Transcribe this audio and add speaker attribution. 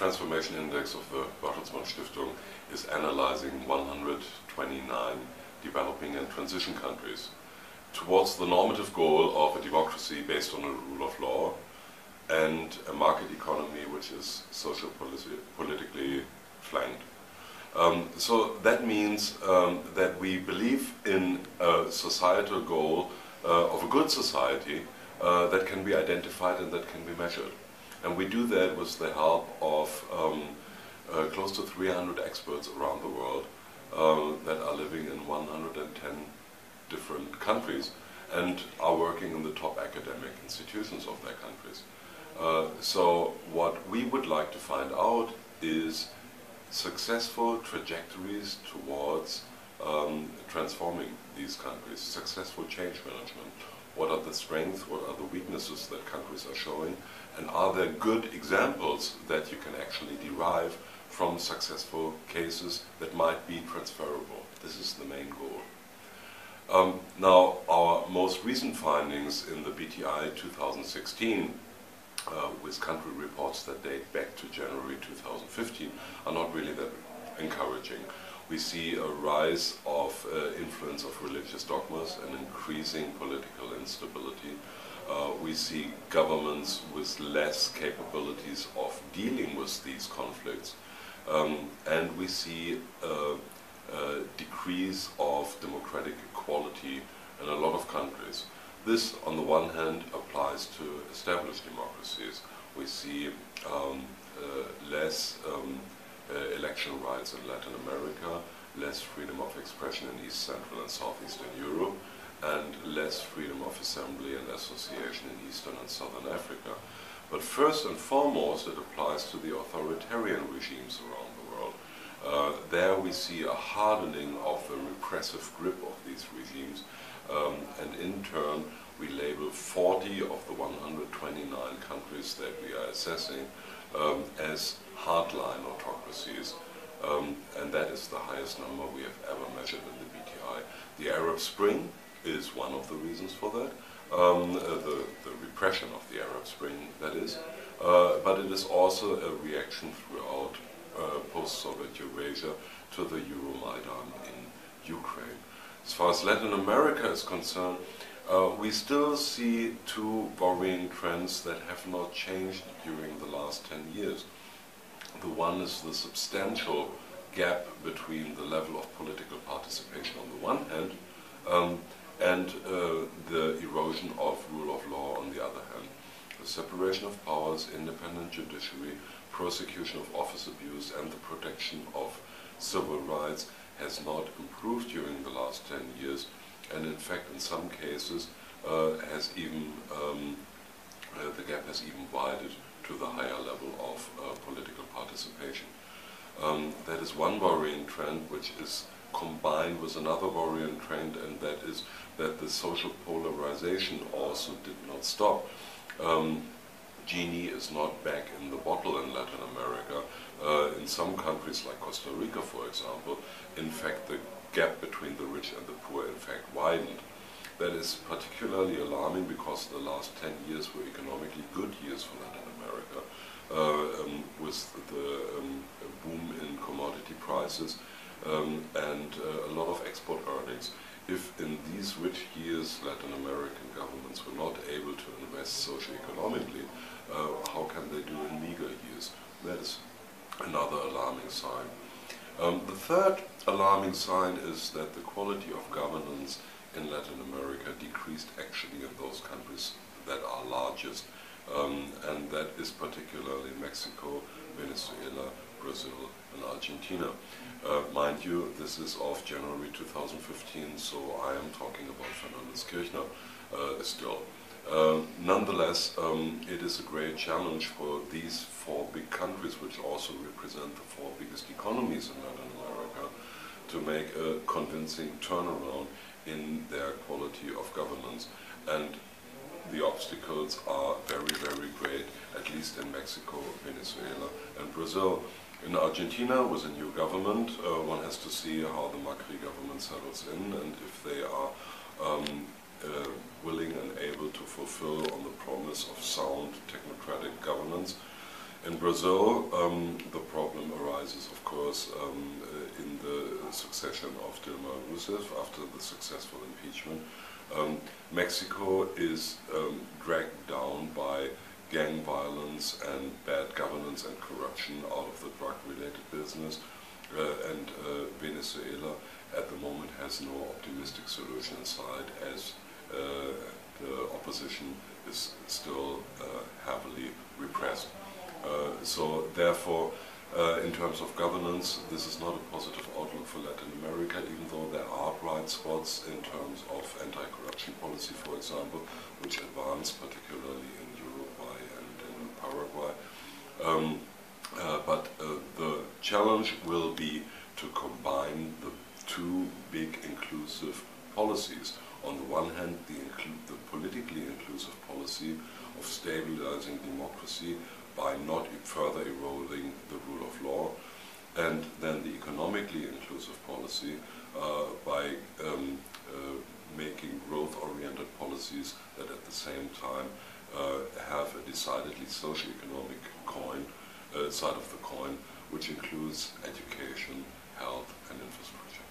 Speaker 1: Transformation Index of the Bertelsmann Stiftung is analyzing 129 developing and transition countries towards the normative goal of a democracy based on a rule of law and a market economy which is politically flanked. So that means that we believe in a societal goal of a good society that can be identified and that can be measured. And we do that with the help of close to 300 experts around the world that are living in 110 different countries and are working in the top academic institutions of their countries. So what we would like to find out is successful trajectories towards transforming these countries, successful change management. What are the strengths, what are the weaknesses that countries are showing, and are there good examples that you can actually derive from successful cases that might be transferable? This is the main goal. Now, our most recent findings in the BTI 2016 with country reports that date back to January 2015 are not really that encouraging. We see a rise of influence of religious dogmas and increasing political instability. We see governments with less capabilities of dealing with these conflicts. And we see a decrease of democratic equality in a lot of countries. This, on the one hand, applies to established democracies. We see less election rights in Latin America, less freedom of expression in East Central and Southeastern Europe, and less freedom of assembly and association in Eastern and Southern Africa. But first and foremost, it applies to the authoritarian regimes around the world. There we see a hardening of the repressive grip of these regimes, and in turn we label 40 of the 129 countries that we are assessing as hardline autocracies, and that is the highest number we have ever measured in the BTI. The Arab Spring is one of the reasons for that, the repression of the Arab Spring, that is, but it is also a reaction throughout post-Soviet Eurasia to the Euromaidan in Ukraine. As far as Latin America is concerned, we still see two worrying trends that have not changed during the last 10 years. The one is the substantial gap between the level of political participation on the one hand and the erosion of rule of law on the other hand. The separation of powers, independent judiciary, prosecution of office abuse and the protection of civil rights has not improved during the last 10 years, and in fact in some cases has even the gap has even widened to the higher level of political participation. That is one worrying trend, which is combined with another worrying trend, and that is that the social polarization also did not stop. Genie is not back in the bottle in Latin America. In some countries like Costa Rica, for example, in fact the gap between the rich and the poor in fact widened. That is particularly alarming because the last 10 years were economically good years for Latin America, with the boom in commodity prices and a lot of export earnings. If in these rich years Latin American governments were not able to invest socio-economically, how can they do in meager years? That is another alarming sign. The third alarming sign is that the quality of governance in Latin America decreased actually in those countries that are largest, and that is particularly Mexico, Venezuela, Brazil and Argentina. Mind you, this is of January 2015, so I am talking about Fernandez Kirchner still. Nonetheless, it is a great challenge for these four big countries, which also represent the four biggest economies in Latin America, to make a convincing turnaround in their quality of governance. And the obstacles are very, very great, at least in Mexico, Venezuela and Brazil. In Argentina, with a new government, one has to see how the Macri government settles in and if they are willing and able to fulfill on the promise of sound technocratic governance. In Brazil, the problem arises, of course, in the succession of Dilma Rousseff after the successful impeachment. Mexico is dragged down by gang violence and bad governance and corruption out of the drug-related business, and Venezuela at the moment has no optimistic solution in sight, as the opposition is still heavily repressed. So therefore, in terms of governance, this is not a positive outlook for Latin America, even though there are bright spots in terms of anti-corruption policy, for example, which advance particularly in Uruguay and in Paraguay. But the challenge will be to combine the two big inclusive policies. On the one hand, the politically inclusive policy of stabilizing democracy by not further eroding the rule of law, and then the economically inclusive policy by making growth-oriented policies that at the same time have a decidedly socio-economic side of the coin, which includes education, health and infrastructure.